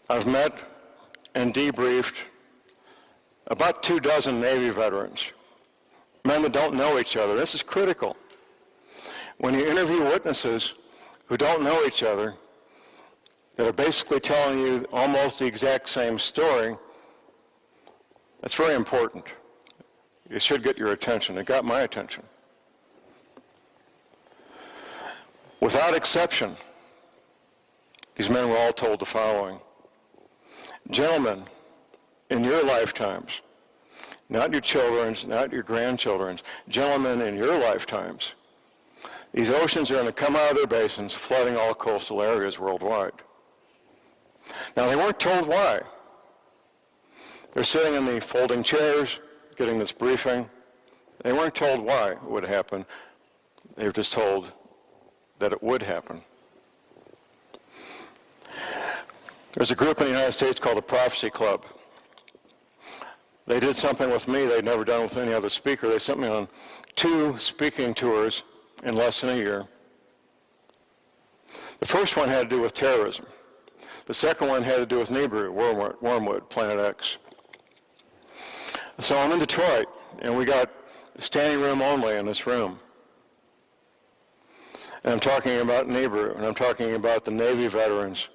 I've met and debriefed about 24 Navy veterans, men that don't know each other. This is critical. When you interview witnesses who don't know each other, that are basically telling you almost the exact same story, that's very important. It should get your attention. It got my attention. Without exception, these men were all told the following: gentlemen, in your lifetimes, not your children's, not your grandchildren's, gentlemen, in your lifetimes, these oceans are going to come out of their basins, flooding all coastal areas worldwide. Now, they weren't told why. They're sitting in the folding chairs, getting this briefing. They weren't told why it would happen. They were just told that it would happen. There's a group in the United States called the Prophecy Club. They did something with me they'd never done with any other speaker. They sent me on 2 speaking tours in less than a year. The first one had to do with terrorism. The second one had to do with Nibiru, Wormwood, Planet X. So I'm in Detroit, and we got standing room only in this room. And I'm talking about Nibiru, and I'm talking about the Navy veterans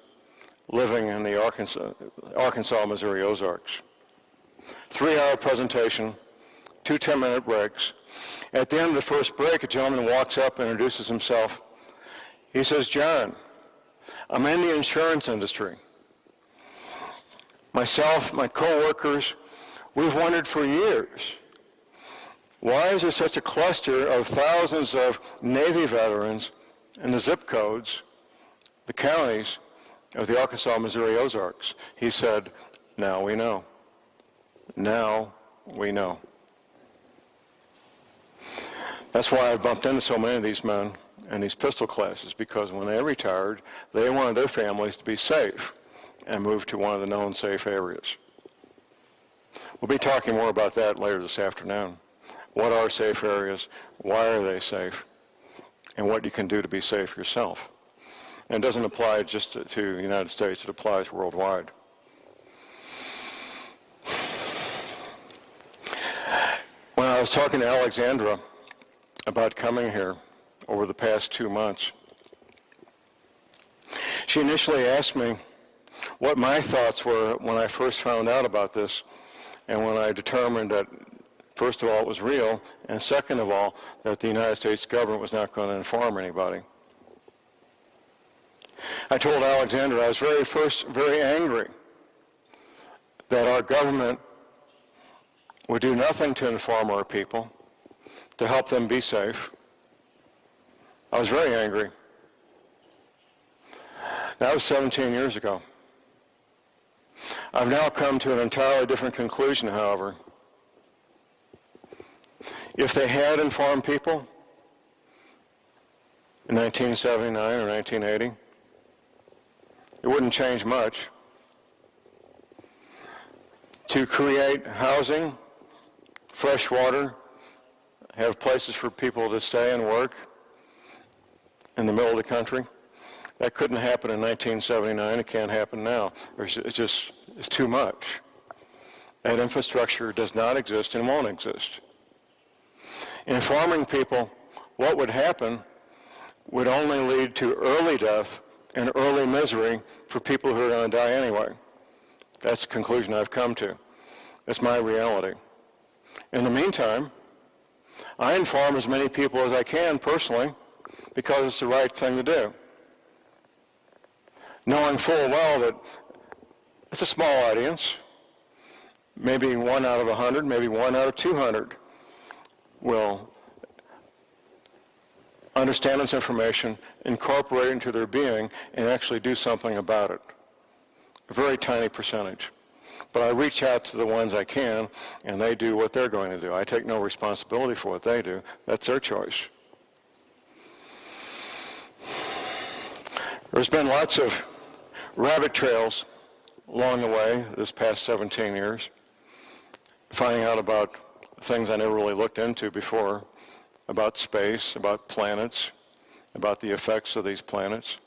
living in the Arkansas, Missouri Ozarks. 3-hour presentation, 2 10-minute breaks. At the end of the first break, a gentleman walks up and introduces himself. He says, "John, I'm in the insurance industry. Myself, my co-workers, we've wondered for years, why is there such a cluster of thousands of Navy veterans in the zip codes, the counties of the Arkansas, Missouri Ozarks?" He said, "Now we know. Now we know." That's why I've bumped into so many of these men in these pistol classes, because when they retired, they wanted their families to be safe and move to one of the known safe areas. We'll be talking more about that later this afternoon. What are safe areas? Why are they safe? And what you can do to be safe yourself. And it doesn't apply just to the United States, it applies worldwide. When I was talking to Alexandra about coming here over the past 2 months, she initially asked me what my thoughts were when I first found out about this, and when I determined that, first of all, it was real, and second of all, that the United States government was not going to inform anybody. I told Alexandra I was very angry that our government would do nothing to inform our people, to help them be safe. I was very angry. That was 17 years ago. I've now come to an entirely different conclusion, however. If they had informed people in 1979 or 1980, it wouldn't change much. To create housing, fresh water, have places for people to stay and work in the middle of the country, that couldn't happen in 1979. It can't happen now. It's too much. That infrastructure does not exist and won't exist. Informing people what would happen would only lead to early death and early misery for people who are going to die anyway. That's the conclusion I've come to. It's my reality. In the meantime, I inform as many people as I can personally because it's the right thing to do, knowing full well that it's a small audience. Maybe 1 out of 100, maybe 1 out of 200 will understand this information, incorporate it into their being, and actually do something about it. A very tiny percentage. But I reach out to the ones I can, and they do what they're going to do. I take no responsibility for what they do. That's their choice. There's been lots of rabbit trails along the way this past 17 years, finding out about things I never really looked into before, about space, about planets, about the effects of these planets,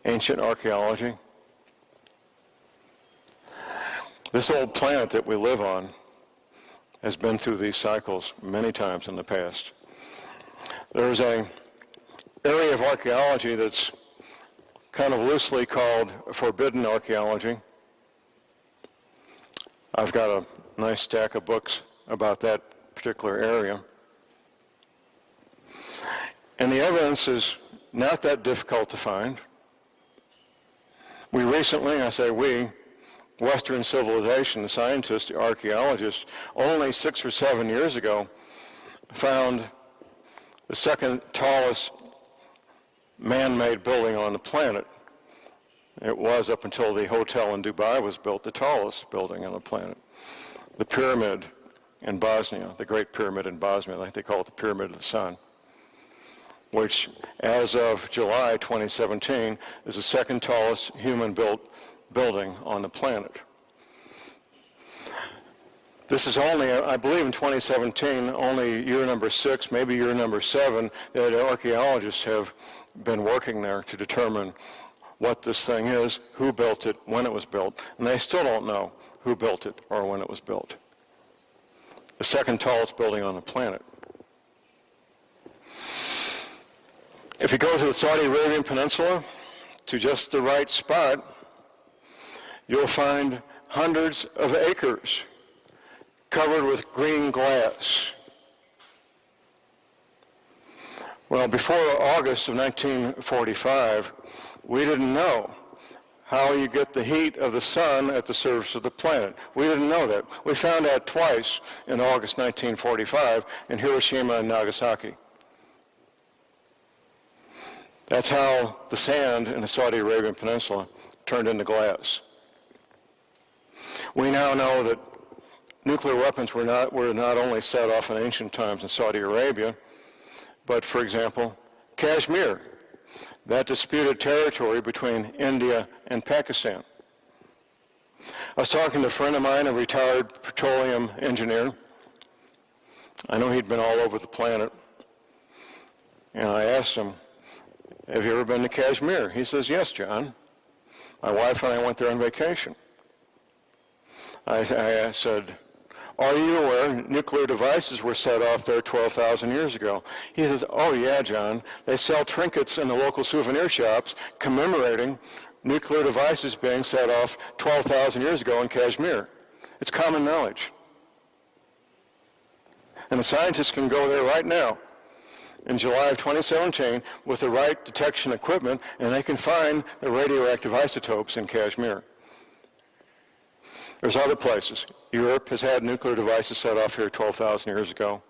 ancient archaeology. This old planet that we live on has been through these cycles many times in the past. There's an area of archaeology that's kind of loosely called forbidden archaeology. I've got a nice stack of books about that particular area. And the evidence is not that difficult to find. We recently, I say we, Western civilization, the scientists, the archaeologists, only 6 or 7 years ago found the second tallest man-made building on the planet. It was, up until the hotel in Dubai was built, the tallest building on the planet. The pyramid in Bosnia, the Great Pyramid in Bosnia, I think they call it the Pyramid of the Sun, which as of July 2017 is the second tallest human-built building on the planet. This is only, I believe in 2017, only year number 6, maybe year number 7, that archaeologists have been working there to determine what this thing is, who built it, when it was built, and they still don't know who built it or when it was built. The second tallest building on the planet. If you go to the Saudi Arabian Peninsula, to just the right spot, you'll find hundreds of acres covered with green glass. Well, before August of 1945, we didn't know how you get the heat of the sun at the surface of the planet. We didn't know that. We found out twice in August 1945 in Hiroshima and Nagasaki. That's how the sand in the Saudi Arabian Peninsula turned into glass. We now know that nuclear weapons were not only set off in ancient times in Saudi Arabia, but, for example, Kashmir, that disputed territory between India and Pakistan. I was talking to a friend of mine, a retired petroleum engineer. I know he'd been all over the planet. And I asked him, have you ever been to Kashmir? He says, yes, John. My wife and I went there on vacation. I said, are you aware nuclear devices were set off there 12,000 years ago? He says, oh yeah, John. They sell trinkets in the local souvenir shops commemorating nuclear devices being set off 12,000 years ago in Kashmir. It's common knowledge. And the scientists can go there right now in July of 2017 with the right detection equipment, and they can find the radioactive isotopes in Kashmir. There's other places. Europe has had nuclear devices set off here 12,000 years ago,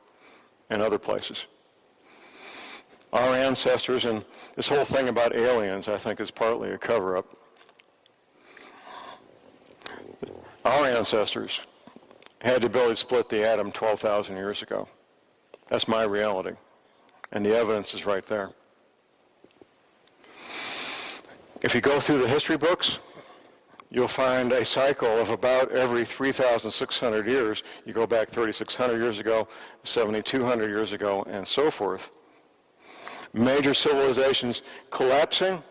and other places. Our ancestors, and this whole thing about aliens, I think, is partly a cover-up. Our ancestors had the ability to split the atom 12,000 years ago. That's my reality, and the evidence is right there. If you go through the history books, you'll find a cycle of about every 3,600 years. You go back 3,600 years ago, 7,200 years ago, and so forth. Major civilizations collapsing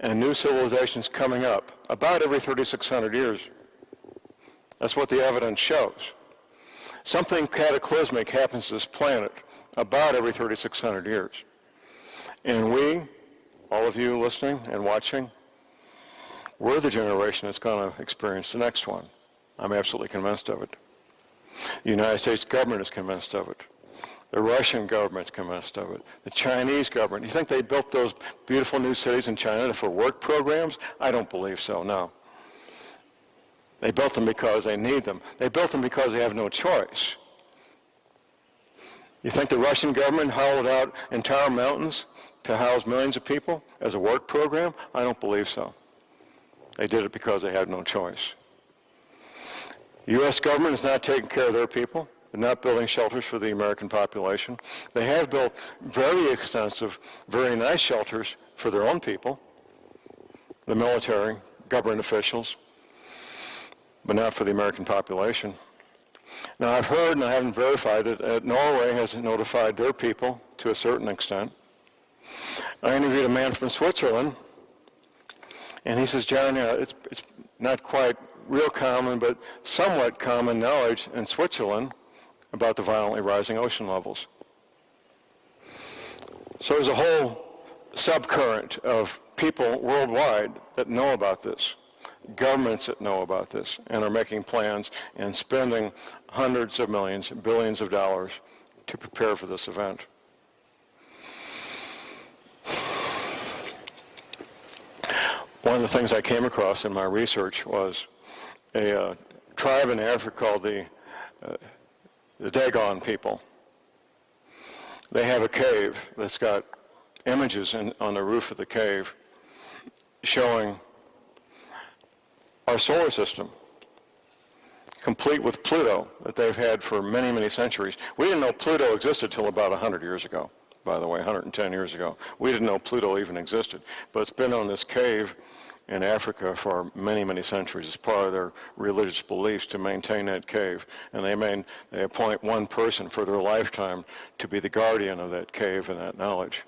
and new civilizations coming up about every 3,600 years. That's what the evidence shows. Something cataclysmic happens to this planet about every 3,600 years. And we, all of you listening and watching, we're the generation that's going to experience the next one. I'm absolutely convinced of it. The United States government is convinced of it. The Russian government's convinced of it. The Chinese government. You think they built those beautiful new cities in China for work programs? I don't believe so, no. They built them because they need them. They built them because they have no choice. You think the Russian government hollowed out entire mountains to house millions of people as a work program? I don't believe so. They did it because they had no choice. The U.S. government is not taking care of their people. They're not building shelters for the American population. They have built very extensive, very nice shelters for their own people, the military, government officials, but not for the American population. Now, I've heard, and I haven't verified, that Norway has notified their people to a certain extent. I interviewed a man from Switzerland, and he says, John, it's not quite real common but somewhat common knowledge in Switzerland about the violently rising ocean levels. So there's a whole subcurrent of people worldwide that know about this, governments that know about this and are making plans and spending hundreds of millions, billions of dollars to prepare for this event. One of the things I came across in my research was a tribe in Africa called the Dagon people. They have a cave that's got images on the roof of the cave showing our solar system, complete with Pluto that they've had for many, many centuries. We didn't know Pluto existed till about 100 years ago, by the way, 110 years ago. We didn't know Pluto even existed, but it's been on this cave in Africa for many, many centuries. It's part of their religious beliefs to maintain that cave. And they appoint one person for their lifetime to be the guardian of that cave and that knowledge.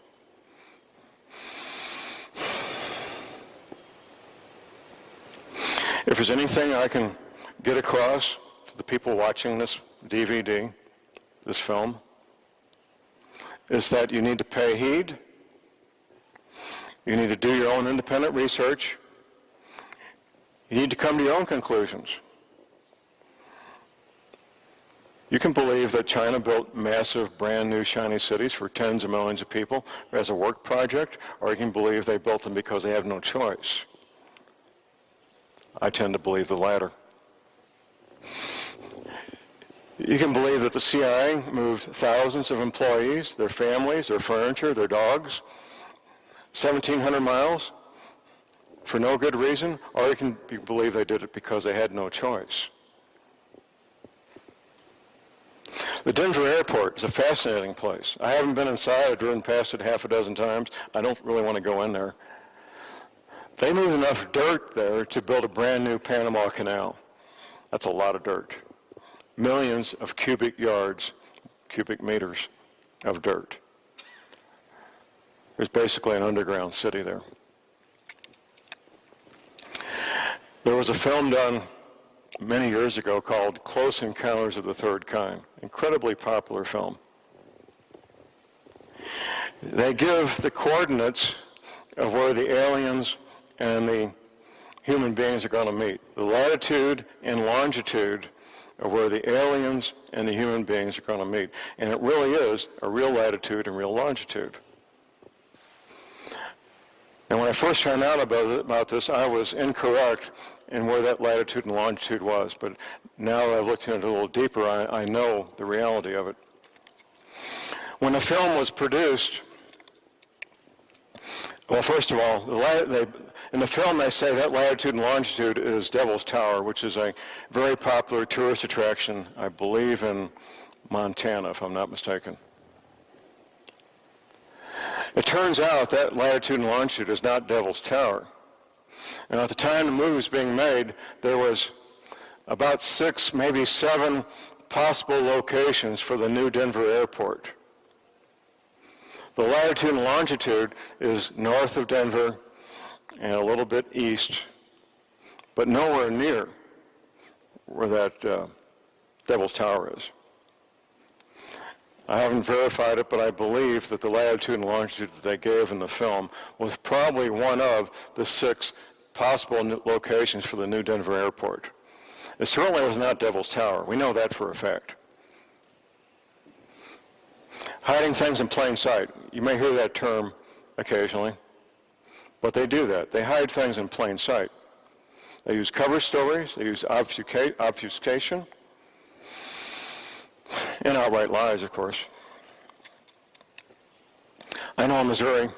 If there's anything I can get across to the people watching this DVD, this film, is that you need to pay heed. You need to do your own independent research. You need to come to your own conclusions. You can believe that China built massive, brand new, shiny cities for tens of millions of people as a work project, or you can believe they built them because they have no choice. I tend to believe the latter. You can believe that the CIA moved thousands of employees, their families, their furniture, their dogs, 1,700 miles for no good reason, or you can believe they did it because they had no choice. The Denver airport is a fascinating place. I haven't been inside. I've driven past it half a dozen times. I don't really want to go in there. They moved enough dirt there to build a brand new Panama Canal. That's a lot of dirt. Millions of cubic yards, cubic meters of dirt. There's basically an underground city there. There was a film done many years ago called Close Encounters of the Third Kind. Incredibly popular film. They give the coordinates of where the aliens and the human beings are going to meet. The latitude and longitude of where the aliens and the human beings are going to meet. And it really is a real latitude and real longitude. And when I first found out about this, I was incorrect in where that latitude and longitude was. But now that I've looked into it a little deeper, I know the reality of it. When the film was produced, well, first of all, in the film they say that latitude and longitude is Devil's Tower, which is a very popular tourist attraction, I believe in Montana, if I'm not mistaken. It turns out that latitude and longitude is not Devil's Tower. And at the time the movie was being made, there was about 6, maybe 7 possible locations for the new Denver airport. The latitude and longitude is north of Denver and a little bit east, but nowhere near where that Devil's Tower is. I haven't verified it, but I believe that the latitude and longitude that they gave in the film was probably one of the 6 possible locations for the new Denver airport. It certainly was not Devil's Tower. We know that for a fact. Hiding things in plain sight. You may hear that term occasionally, but they do that. They hide things in plain sight. They use cover stories, they use obfuscation, and outright lies, of course. I know in Missouri,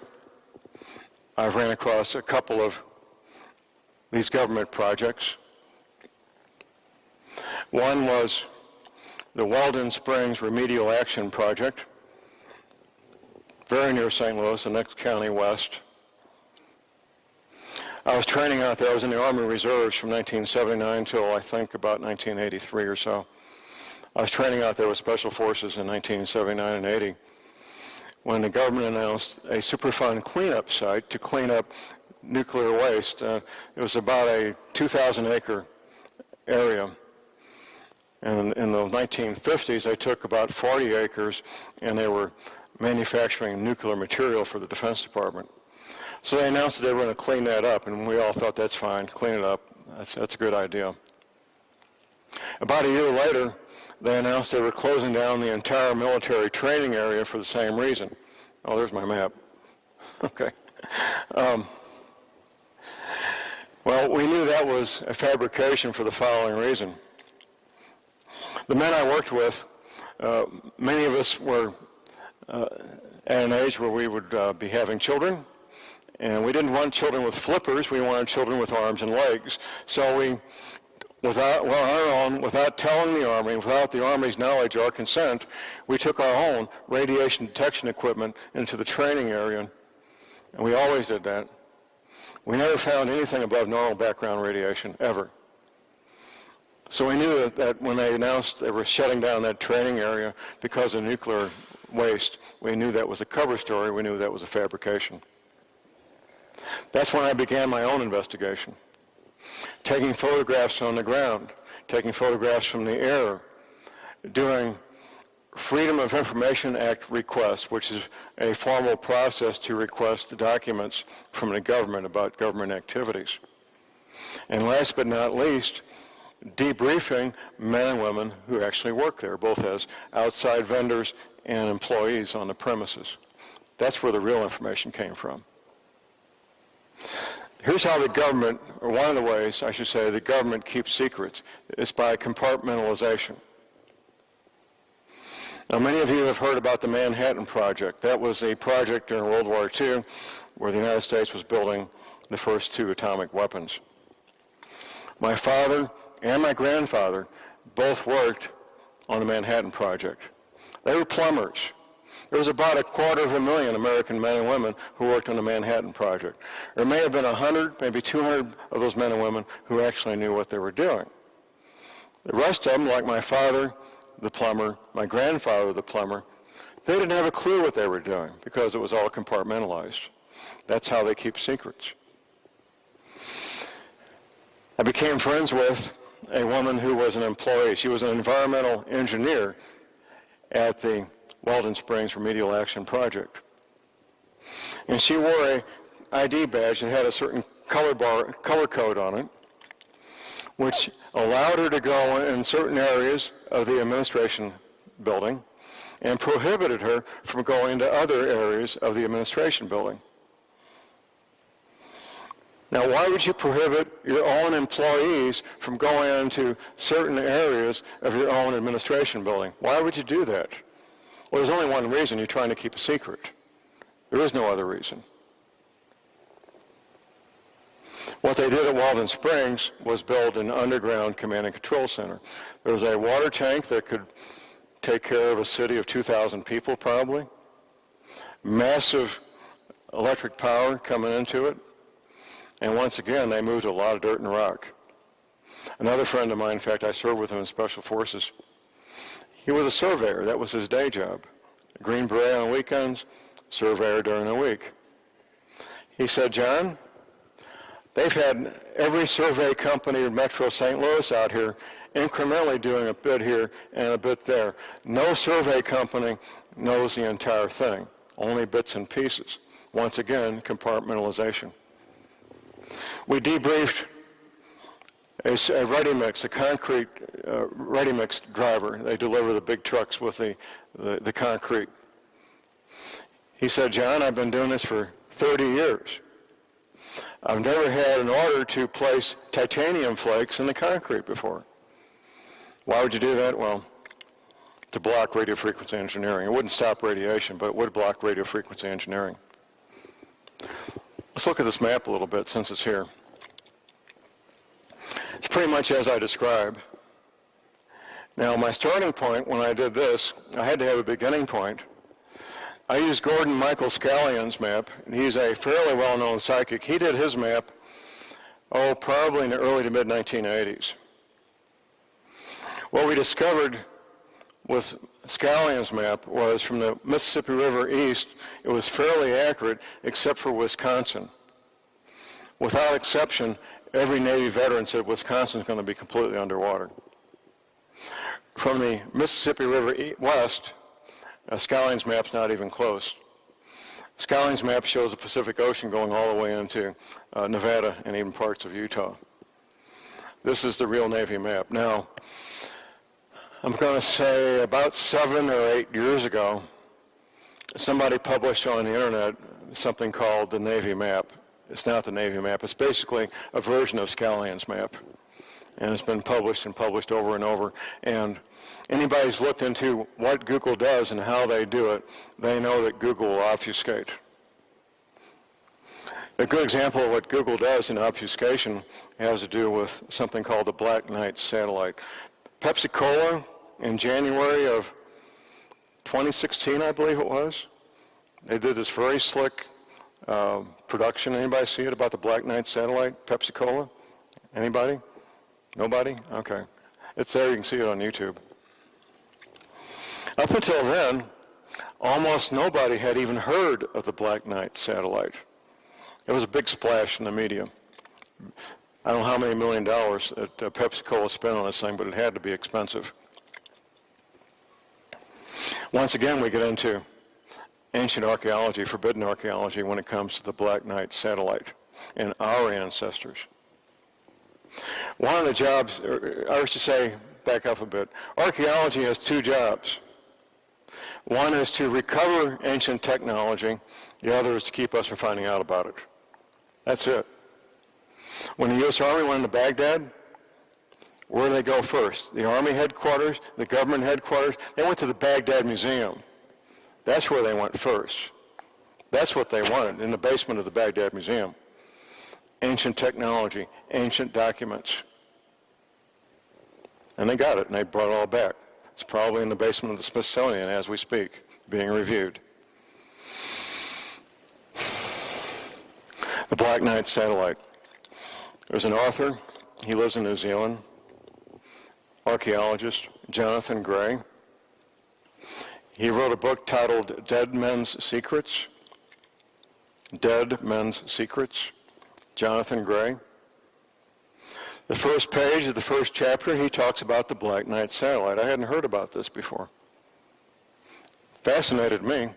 I've ran across a couple of these government projects. One was the Weldon Springs Remedial Action Project, very near St. Louis, the next county west. I was training out there. I was in the Army Reserves from 1979 till I think about 1983 or so. I was training out there with Special Forces in 1979 and 80 when the government announced a Superfund cleanup site to clean up nuclear waste. It was about a 2,000-acre area. And in the 1950s, they took about 40 acres, and they were manufacturing nuclear material for the Defense Department. So they announced that they were going to clean that up, and we all thought, that's fine, clean it up. That's a good idea. About a year later, they announced they were closing down the entire military training area for the same reason. Oh, there's my map. Okay. Well, we knew that was a fabrication for the following reason. The men I worked with, many of us were at an age where we would be having children, and we didn't want children with flippers, we wanted children with arms and legs. So we, without telling the Army, without the Army's knowledge or consent, we took our own radiation detection equipment into the training area, and we always did that. We never found anything above normal background radiation, ever. So we knew that when they announced they were shutting down that training area because of nuclear waste, we knew that was a cover story, we knew that was a fabrication. That's when I began my own investigation. Taking photographs on the ground, taking photographs from the air, doing Freedom of Information Act requests, which is a formal process to request documents from the government about government activities. And last but not least, debriefing men and women who actually work there, both as outside vendors and employees on the premises. That's where the real information came from. Here's how the government, or one of the ways, I should say, the government keeps secrets. It's by compartmentalization. Now, many of you have heard about the Manhattan Project. That was a project during World War II where the United States was building the first 2 atomic weapons. My father and my grandfather both worked on the Manhattan Project. They were plumbers. There was about 250,000 American men and women who worked on the Manhattan Project. There may have been 100, maybe 200 of those men and women who actually knew what they were doing. The rest of them, like my father, the plumber, my grandfather, the plumber, they didn't have a clue what they were doing because it was all compartmentalized. That's how they keep secrets. I became friends with a woman who was an employee. She was an environmental engineer at the Weldon Springs Remedial Action Project. And she wore a ID badge that had a certain color code on it, which allowed her to go in certain areas of the administration building and prohibited her from going into other areas of the administration building. Now, why would you prohibit your own employees from going into certain areas of your own administration building? Why would you do that? Well, there's only one reason: you're trying to keep a secret. There is no other reason. What they did at Weldon Springs was build an underground command and control center. There was a water tank that could take care of a city of 2,000 people probably. Massive electric power coming into it. And once again, they moved a lot of dirt and rock. Another friend of mine, in fact, I served with him in Special Forces. He was a surveyor. That was his day job. Green Beret on weekends, surveyor during the week. He said, John, they've had every survey company in Metro St. Louis out here incrementally doing a bit here and a bit there. No survey company knows the entire thing, only bits and pieces. Once again, compartmentalization. We debriefed a ready-mix, a concrete ready-mix driver. They deliver the big trucks with the concrete. He said, John, I've been doing this for 30 years. I've never had an order to place titanium flakes in the concrete before. Why would you do that? Well, to block radio frequency engineering. It wouldn't stop radiation, but it would block radio frequency engineering. Let's look at this map a little bit since it's here. It's pretty much as I describe. Now, my starting point when I did this, I had to have a beginning point. I used Gordon Michael Scallion's map, and he's a fairly well-known psychic. He did his map, probably in the early to mid-1980s. What we discovered with Scallion's map was from the Mississippi River east, it was fairly accurate except for Wisconsin. Without exception, every Navy veteran said Wisconsin's going to be completely underwater. From the Mississippi River west, Skyling's map's not even close. Skyling's map shows the Pacific Ocean going all the way into Nevada and even parts of Utah. This is the real Navy map. Now, I'm going to say about 7 or 8 years ago, somebody published on the internet something called the Navy map. It's not the Navy map. It's basically a version of Skyling's map. And it's been published and published over and over. And anybody who's looked into what Google does and how they do it, they know that Google will obfuscate. A good example of what Google does in obfuscation has to do with something called the Black Knight satellite. Pepsi-Cola in January of 2016, I believe it was, they did this very slick production. Anybody see it about the Black Knight satellite, Pepsi-Cola? Anybody? Nobody? Okay. It's there, you can see it on YouTube. Up until then, almost nobody had even heard of the Black Knight satellite. It was a big splash in the media. I don't know how many $1 million that Pepsi-Cola spent on this thing, but it had to be expensive. Once again, we get into ancient archaeology, forbidden archaeology, when it comes to the Black Knight satellite and our ancestors. One of the jobs, or I should say, back up a bit, archaeology has 2 jobs. One is to recover ancient technology. The other is to keep us from finding out about it. That's it. When the U.S. Army went into Baghdad, where did they go first? The Army headquarters, the government headquarters? They went to the Baghdad Museum. That's where they went first. That's what they wanted, in the basement of the Baghdad Museum. Ancient technology, ancient documents. And they got it, and they brought it all back. It's probably in the basement of the Smithsonian as we speak, being reviewed. The Black Knight satellite. There's an author, he lives in New Zealand, archaeologist, Jonathan Gray. He wrote a book titled Dead Men's Secrets. Dead Men's Secrets, Jonathan Gray. The first page of the first chapter, he talks about the Black Knight satellite. I hadn't heard about this before. Fascinated me.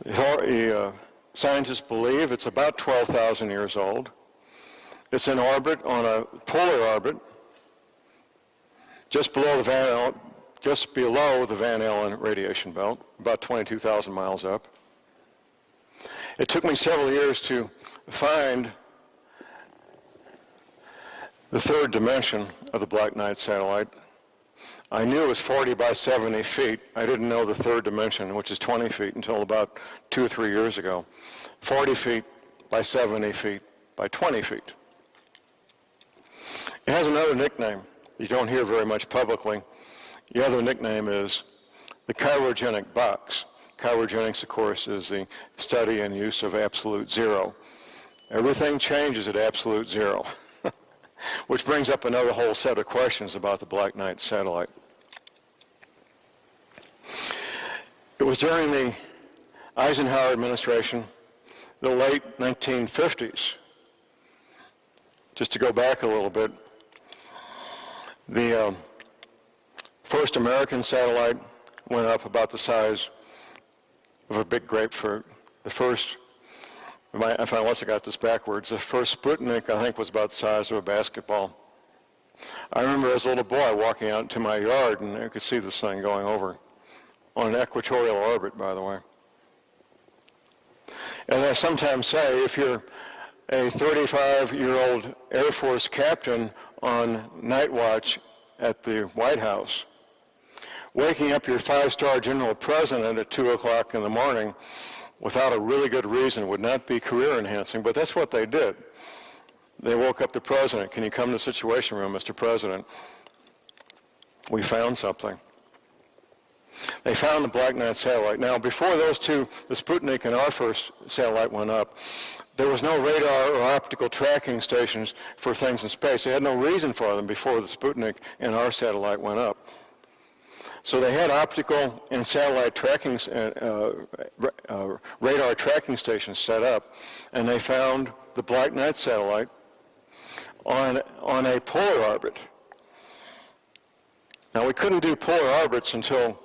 The scientists believe it's about 12,000 years old. It's in orbit, on a polar orbit, just below the Van Allen radiation belt, about 22,000 miles up. It took me several years to find the third dimension of the Black Knight satellite. I knew it was 40 by 70 feet. I didn't know the third dimension, which is 20 feet, until about 2 or 3 years ago. 40 feet by 70 feet by 20 feet. It has another nickname you don't hear very much publicly. The other nickname is the chirogenic box. Chirogenics, of course, is the study and use of absolute zero. Everything changes at absolute zero, which brings up another whole set of questions about the Black Knight satellite. It was during the Eisenhower administration, the late 1950s. Just to go back a little bit, the first American satellite went up about the size of a big grapefruit. The first, unless I got this backwards, the first Sputnik, I think, was about the size of a basketball. I remember as a little boy walking out into my yard, and I could see this thing going over on an equatorial orbit, by the way. And I sometimes say, if you're a 35-year-old Air Force captain on night watch at the White House, waking up your 5-star general president at 2 o'clock in the morning without a really good reason would not be career enhancing, but that's what they did. They woke up the president. Can you come to the Situation Room, Mr. President? We found something. They found the Black Knight satellite. Now, before those two, the Sputnik and our first satellite went up, there was no radar or optical tracking stations for things in space. They had no reason for them before the Sputnik and our satellite went up. So they had optical and satellite tracking, radar tracking stations set up, and they found the Black Knight satellite on a polar orbit. Now, we couldn't do polar orbits until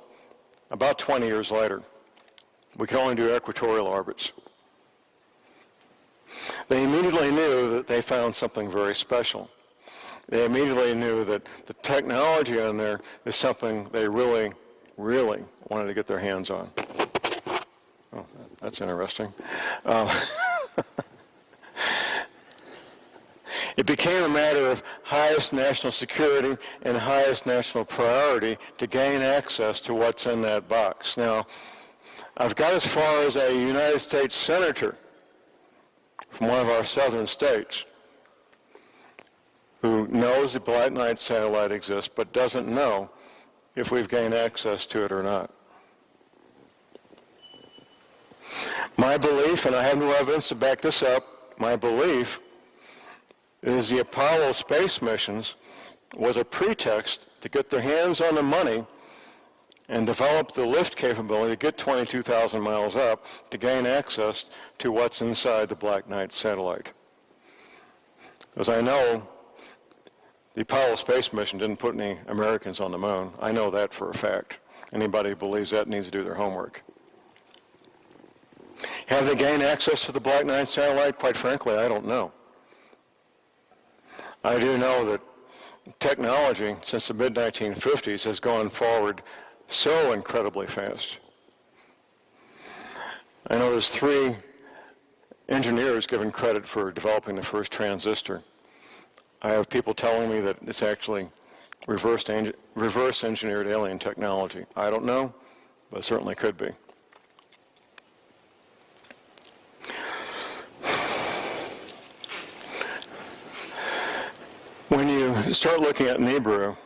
about 20 years later. We could only do equatorial orbits. They immediately knew that they found something very special. They immediately knew that the technology on there is something they really, really wanted to get their hands on. Oh, that's interesting. It became a matter of highest national security and highest national priority to gain access to what's in that box. Now, I've got as far as a United States senator from one of our southern states who knows the Black Knight satellite exists but doesn't know if we've gained access to it or not. My belief, and I have no evidence to back this up, my belief is the Apollo space missions was a pretext to get their hands on the money and develop the lift capability to get 22,000 miles up to gain access to what's inside the Black Knight satellite. As I know, the Apollo space mission didn't put any Americans on the moon. I know that for a fact. Anybody who believes that needs to do their homework. Have they gained access to the Black Knight satellite? Quite frankly, I don't know. I do know that technology since the mid-1950s has gone forward so incredibly fast. I know there's 3 engineers given credit for developing the first transistor. I have people telling me that it's actually reverse engineered alien technology. I don't know, but it certainly could be. When you start looking at Nibiru,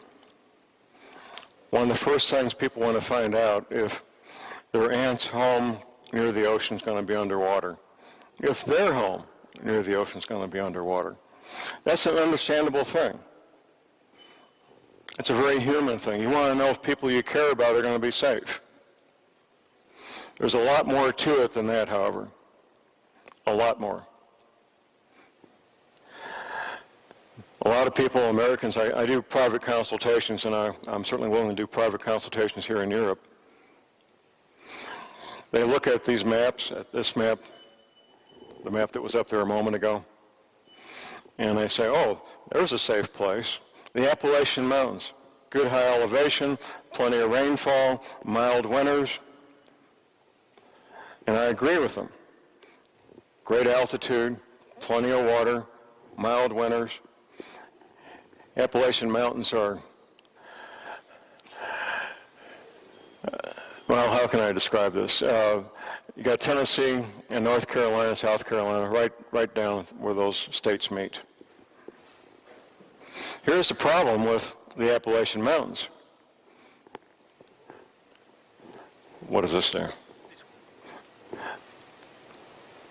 one of the first things people want to find out if their aunt's home near the ocean is going to be underwater, if their home near the ocean is going to be underwater. That's an understandable thing. It's a very human thing. You want to know if people you care about are going to be safe. There's a lot more to it than that, however. A lot more. A lot of people, Americans, I do private consultations, and I'm certainly willing to do private consultations here in Europe. They look at these maps, at this map, the map that was up there a moment ago, and they say, oh, there's a safe place. The Appalachian Mountains, good high elevation, plenty of rainfall, mild winters. And I agree with them. Great altitude, plenty of water, mild winters. Appalachian Mountains are, well, how can I describe this? You got Tennessee and North Carolina, South Carolina, right down where those states meet. Here's the problem with the Appalachian Mountains. What is this there?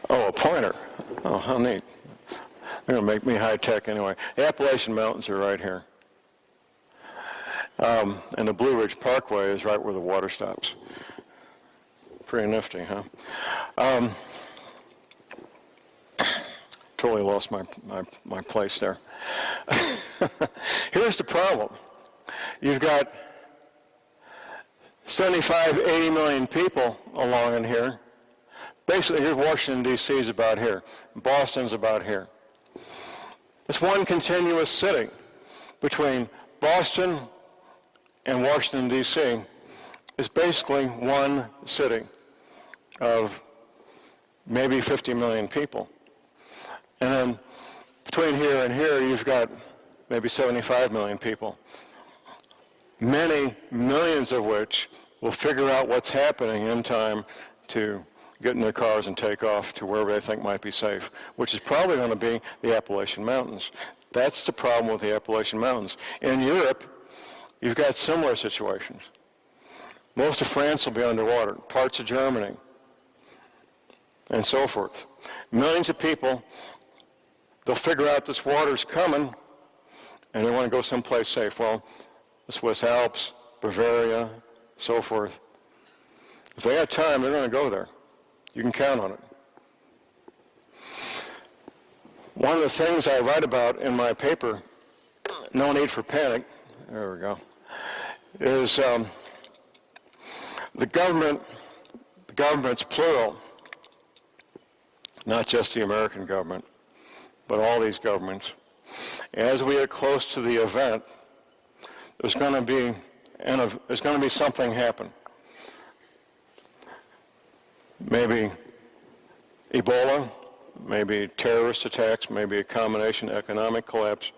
Oh, a pointer. Oh, how neat. They're going to make me high-tech anyway. The Appalachian Mountains are right here. And the Blue Ridge Parkway is right where the water stops. Pretty nifty, huh? Totally lost my place there. Here's the problem. You've got 75, 80 million people along in here. Basically, here's Washington, D.C. is about here. Boston's about here. It's one continuous city between Boston and Washington, D.C. is basically one city of maybe 50 million people. And then between here and here, you've got maybe 75 million people, many millions of which will figure out what's happening in time to get in their cars and take off to wherever they think might be safe, which is probably going to be the Appalachian Mountains. That's the problem with the Appalachian Mountains. In Europe, you've got similar situations. Most of France will be underwater, parts of Germany, and so forth. Millions of people, they'll figure out this water's coming, and they want to go someplace safe. Well, the Swiss Alps, Bavaria, so forth. If they have time, they're going to go there. You can count on it. One of the things I write about in my paper, No Need for Panic, there we go, is the government's plural, not just the American government, but all these governments. As we get close to the event, there's going to be something happen. Maybe Ebola, maybe terrorist attacks, maybe a combination economic collapse.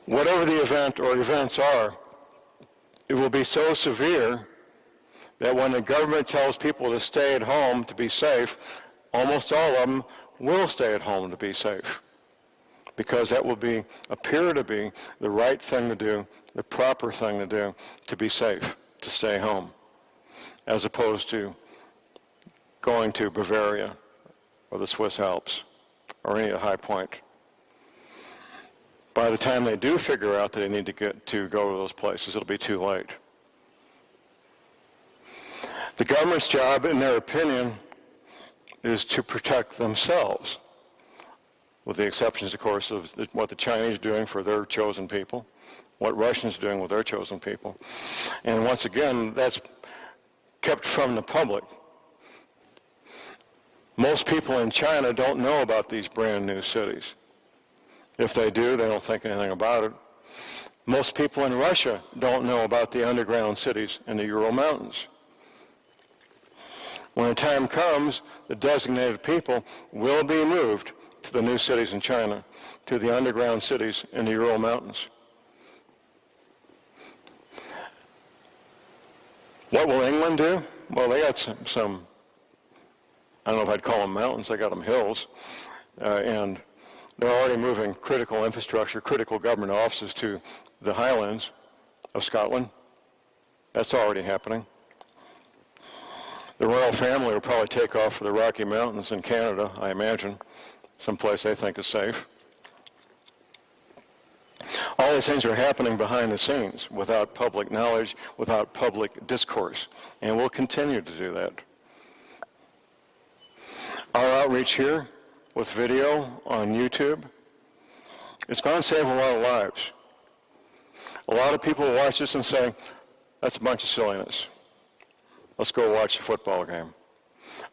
Whatever the event or events are, it will be so severe that when the government tells people to stay at home to be safe, almost all of them will stay at home to be safe, because that will appear to be the right thing to do, the proper thing to do, to be safe, to stay home, as opposed to going to Bavaria or the Swiss Alps or any high point. By the time they do figure out that they need to go to those places, it'll be too late. The government's job, in their opinion, is to protect themselves, with the exceptions, of course, of what the Chinese are doing for their chosen people, what Russians are doing with their chosen people. And once again, that's kept from the public. Most people in China don't know about these brand new cities. If they do, they don't think anything about it. Most people in Russia don't know about the underground cities in the Ural Mountains. When the time comes, the designated people will be moved to the new cities in China, to the underground cities in the Ural Mountains. What will England do? Well, they got some, I don't know if I'd call them mountains, they got them hills, and they're already moving critical infrastructure, critical government offices to the Highlands of Scotland. That's already happening. The royal family will probably take off for the Rocky Mountains in Canada, I imagine, someplace they think is safe. All these things are happening behind the scenes, without public knowledge, without public discourse, and we'll continue to do that. Our outreach here, with video on YouTube, it's going to save a lot of lives. A lot of people will watch this and say, that's a bunch of silliness. Let's go watch the football game.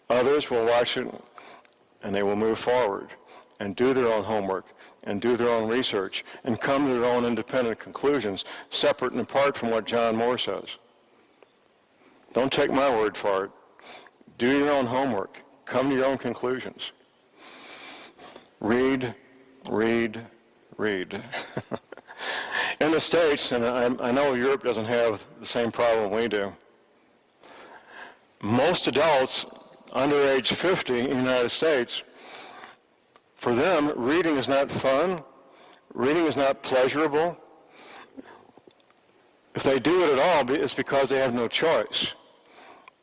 Others will watch it and they will move forward and do their own homework and do their own research and come to their own independent conclusions, separate and apart from what John Moore says. Don't take my word for it. Do your own homework. Come to your own conclusions. Read, read, read. In the States, and I know Europe doesn't have the same problem we do, most adults under age 50 in the United States, for them, reading is not fun. Reading is not pleasurable. If they do it at all, it's because they have no choice.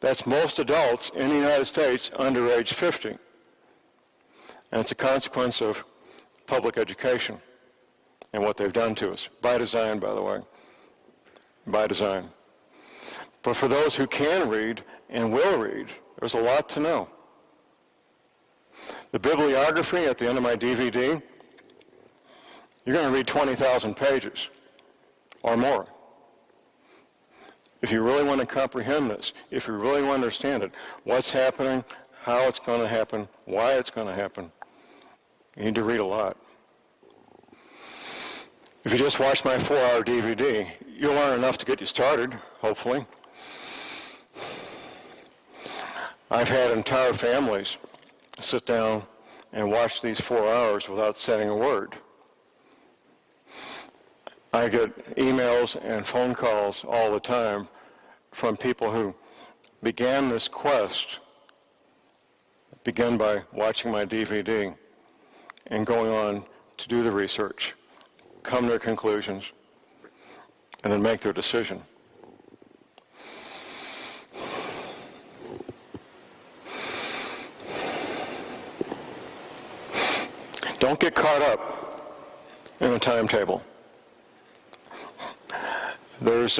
That's most adults in the United States under age 50. And it's a consequence of public education and what they've done to us. By design, by the way. By design. But for those who can read and will read, there's a lot to know. The bibliography at the end of my DVD, you're going to read 20,000 pages or more. If you really want to comprehend this, if you really want to understand it, what's happening, how it's going to happen, why it's going to happen, you need to read a lot. If you just watch my 4-hour DVD, you'll learn enough to get you started, hopefully. I've had entire families sit down and watch these 4 hours without saying a word. I get emails and phone calls all the time from people who began this quest, began by watching my DVD and going on to do the research, come to their conclusions, and then make their decision. Don't get caught up in a timetable. There's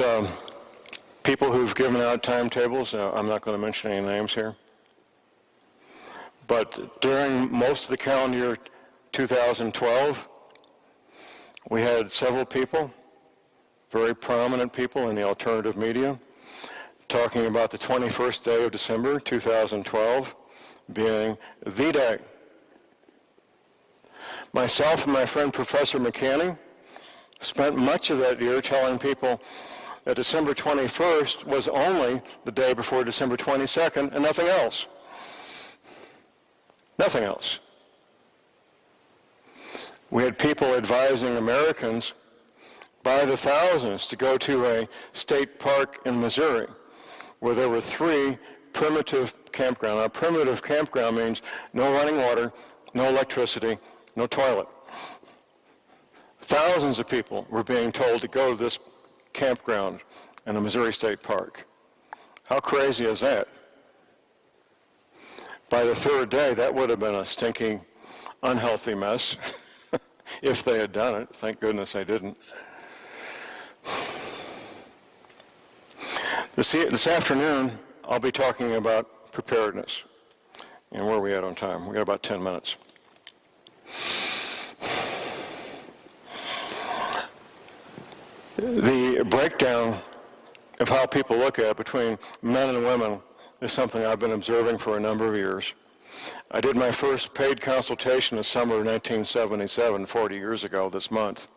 people who've given out timetables. I'm not going to mention any names here. But during most of the calendar year 2012, we had several people, very prominent people in the alternative media, talking about the 21st day of December 2012 being the day. Myself and my friend Professor McCanny spent much of that year telling people that December 21st was only the day before December 22nd and nothing else. Nothing else. We had people advising Americans by the thousands to go to a state park in Missouri where there were 3 primitive campgrounds. Now, primitive campground means no running water, no electricity, no toilet. Thousands of people were being told to go to this campground in a Missouri State Park. How crazy is that? By the 3rd day, that would have been a stinking, unhealthy mess if they had done it. Thank goodness they didn't. This afternoon, I'll be talking about preparedness. And where are we at on time? We've got about 10 minutes. The breakdown of how people look at it between men and women is something I've been observing for a number of years. I did my first paid consultation in the summer of 1977, 40 years ago this month.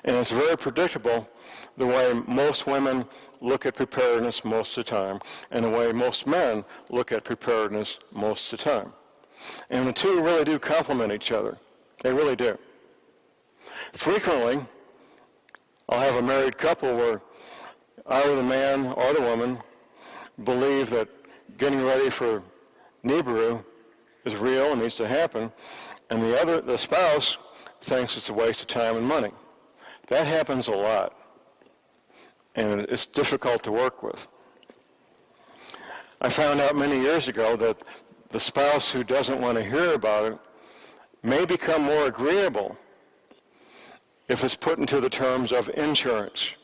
And it's very predictable the way most women look at preparedness most of the time and the way most men look at preparedness most of the time. And the two really do complement each other. They really do. Frequently, I'll have a married couple where either the man or the woman believe that getting ready for Nibiru is real and needs to happen, and the spouse thinks it's a waste of time and money. That happens a lot, and it's difficult to work with. I found out many years ago that the spouse who doesn't want to hear about it may become more agreeable if it's put into the terms of insurance.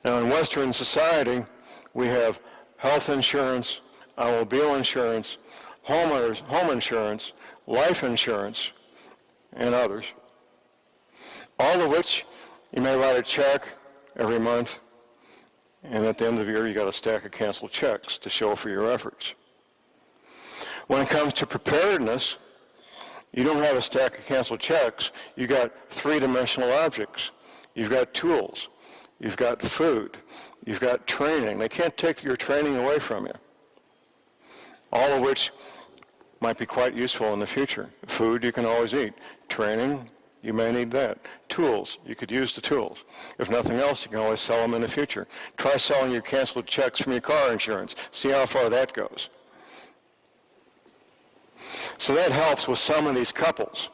Now, in Western society, we have health insurance, automobile insurance, home insurance, life insurance, and others, all of which you may write a check every month, and at the end of the year, you got a stack of canceled checks to show for your efforts. When it comes to preparedness, you don't have a stack of canceled checks. You got 3-dimensional objects. You've got tools. You've got food. You've got training. They can't take your training away from you. All of which might be quite useful in the future. Food you can always eat. Training, you may need that. Tools, you could use the tools. If nothing else, you can always sell them in the future. Try selling your canceled checks from your car insurance. See how far that goes. So that helps with some of these couples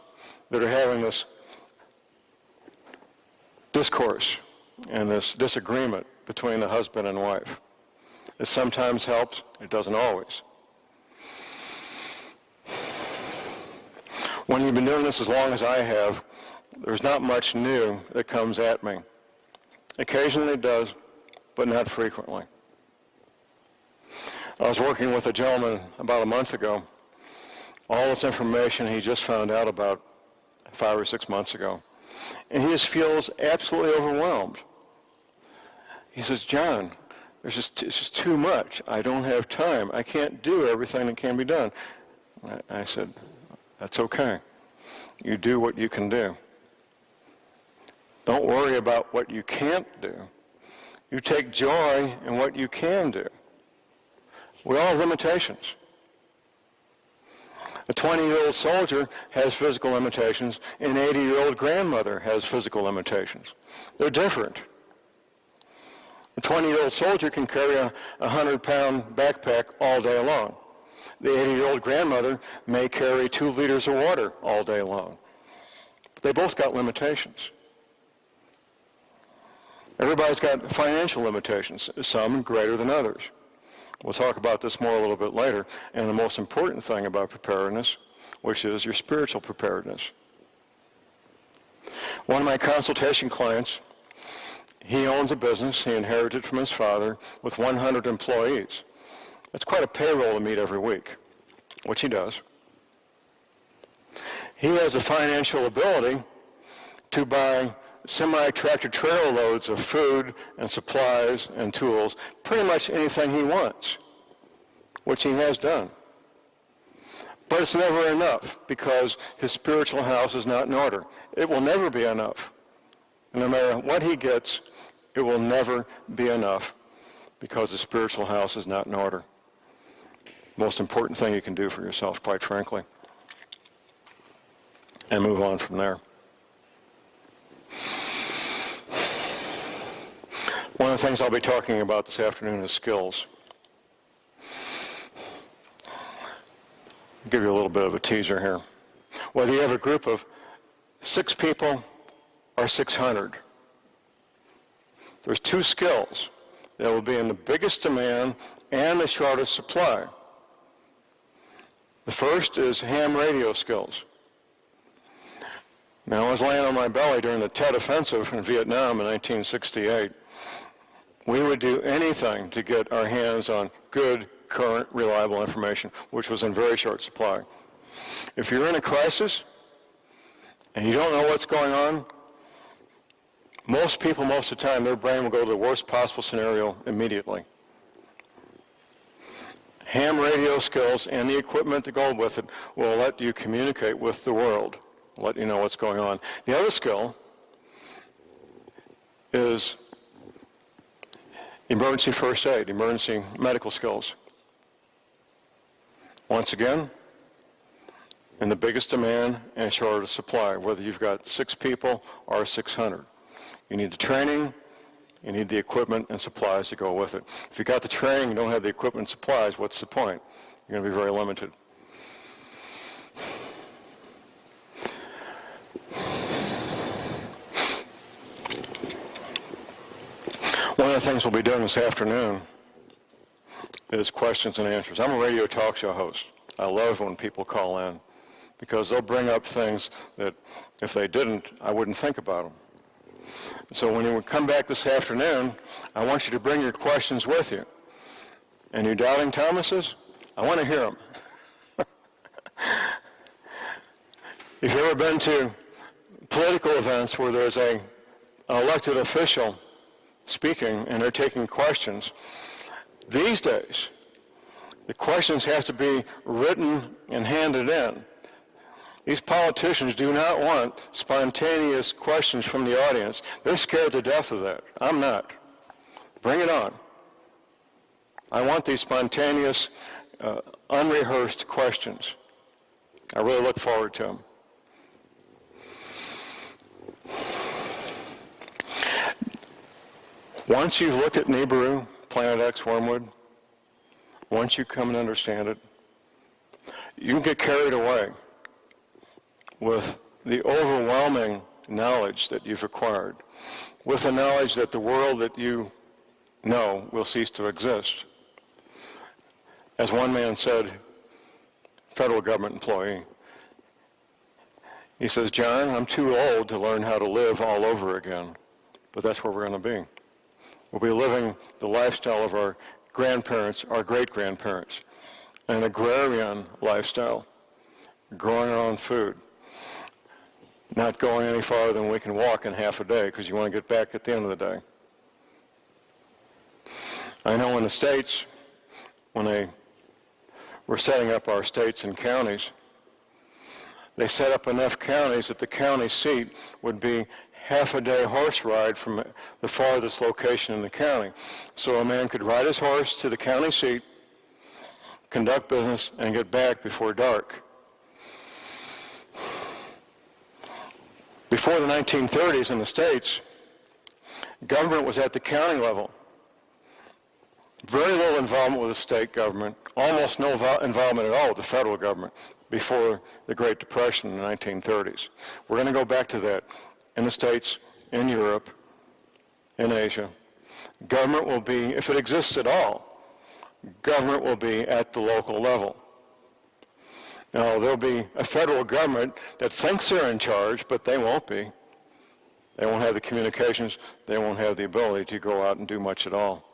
that are having this discourse and this disagreement between the husband and wife. It sometimes helps, it doesn't always. When you've been doing this as long as I have, there's not much new that comes at me. Occasionally it does, but not frequently. I was working with a gentleman about a month ago. All this information he just found out about 5 or 6 months ago. And he just feels absolutely overwhelmed. He says, John, it's just too much. I don't have time. I can't do everything that can be done. I said, that's okay. You do what you can do. Don't worry about what you can't do. You take joy in what you can do. We all have limitations. A 20-year-old soldier has physical limitations. An 80-year-old grandmother has physical limitations. They're different. A 20-year-old soldier can carry a 100-pound backpack all day long. The 80-year-old grandmother may carry 2 liters of water all day long. They both got limitations. Everybody's got financial limitations, some greater than others. We'll talk about this more a little bit later. And the most important thing about preparedness, which is your spiritual preparedness. One of my consultation clients, he owns a business he inherited from his father with 100 employees. That's quite a payroll to meet every week, which he does. He has the financial ability to buy semi-tractor trailer loads of food and supplies and tools, pretty much anything he wants, which he has done. But it's never enough because his spiritual house is not in order. It will never be enough. And no matter what he gets, it will never be enough because the spiritual house is not in order. Most important thing you can do for yourself, quite frankly. And move on from there. One of the things I'll be talking about this afternoon is skills. I'll give you a little bit of a teaser here. Whether you have a group of 6 people or 600, there's 2 skills that will be in the biggest demand and the shortest supply. The first is ham radio skills. Now, I was laying on my belly during the Tet Offensive in Vietnam in 1968. We would do anything to get our hands on good, current, reliable information, which was in very short supply. If you're in a crisis and you don't know what's going on, most people, most of the time, their brain will go to the worst possible scenario immediately. Ham radio skills and the equipment that go with it will let you communicate with the world, let you know what's going on. The other skill is emergency first aid, emergency medical skills. Once again, in the biggest demand and shortest supply, whether you've got 6 people or 600. You need the training, you need the equipment and supplies to go with it. If you got the training and don't have the equipment and supplies, what's the point? You're going to be very limited. One of the things we'll be doing this afternoon is questions and answers. I'm a radio talk show host. I love when people call in because they'll bring up things that if they didn't, I wouldn't think about them. So when you come back this afternoon, I want you to bring your questions with you. And your doubting Thomases, I want to hear them. If you've ever been to political events where there's an elected official speaking and they're taking questions, these days, the questions have to be written and handed in. These politicians do not want spontaneous questions from the audience. They're scared to death of that. I'm not. Bring it on. I want these spontaneous, unrehearsed questions. I really look forward to them. Once you've looked at Nibiru, Planet X, Wormwood, once you come and understand it, you can get carried away with the overwhelming knowledge that you've acquired, with the knowledge that the world that you know will cease to exist. As one man said, federal government employee, he says, "John, I'm too old to learn how to live all over again." But that's where we're going to be. We'll be living the lifestyle of our grandparents, our great-grandparents, an agrarian lifestyle, growing our own food, not going any farther than we can walk in half a day because you want to get back at the end of the day. I know in the States, when they were setting up our states and counties, they set up enough counties that the county seat would be half a day horse ride from the farthest location in the county. So a man could ride his horse to the county seat, conduct business, and get back before dark. Before the 1930s in the States, government was at the county level. Very little involvement with the state government, almost no involvement at all with the federal government before the Great Depression in the 1930s. We're going to go back to that in the States, in Europe, in Asia. Government will be, if it exists at all, government will be at the local level. Now, there'll be a federal government that thinks they're in charge, but they won't be. They won't have the communications. They won't have the ability to go out and do much at all.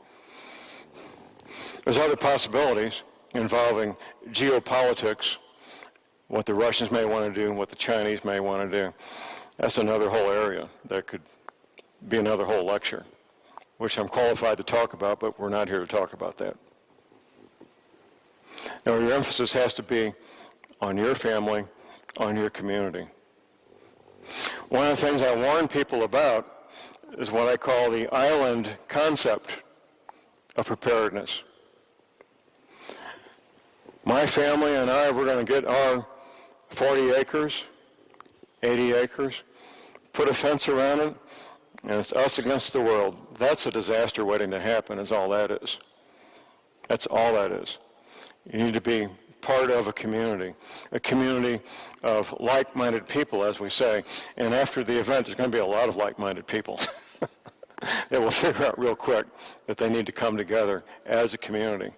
There's other possibilities involving geopolitics, what the Russians may want to do and what the Chinese may want to do. That's another whole area that could be another whole lecture, which I'm qualified to talk about, but we're not here to talk about that. Now, your emphasis has to be on your family, on your community. One of the things I warn people about is what I call the island concept of preparedness. My family and I, we're going to get our 40 acres, 80 acres, put a fence around it, and it's us against the world. That's a disaster waiting to happen, is all that is. That's all that is. You need to be part of a community of like-minded people, as we say. And after the event, there's going to be a lot of like-minded people that will figure out real quick that they need to come together as a community.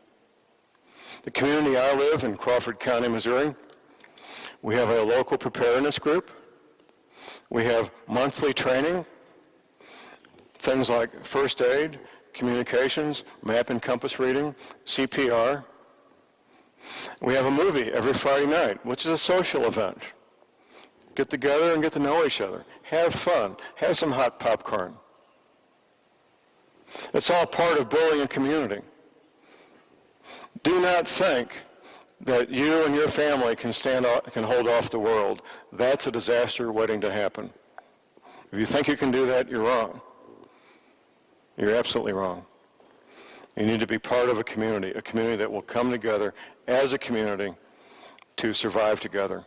The community I live in, Crawford County, Missouri, we have a local preparedness group. We have monthly training, things like first aid, communications, map and compass reading, CPR. We have a movie every Friday night, which is a social event. Get together and get to know each other. Have fun. Have some hot popcorn. It's all part of building a community. Do not think that you and your family can hold off the world. That's a disaster waiting to happen. If you think you can do that, you're wrong. You're absolutely wrong. You need to be part of a community that will come together as a community to survive together.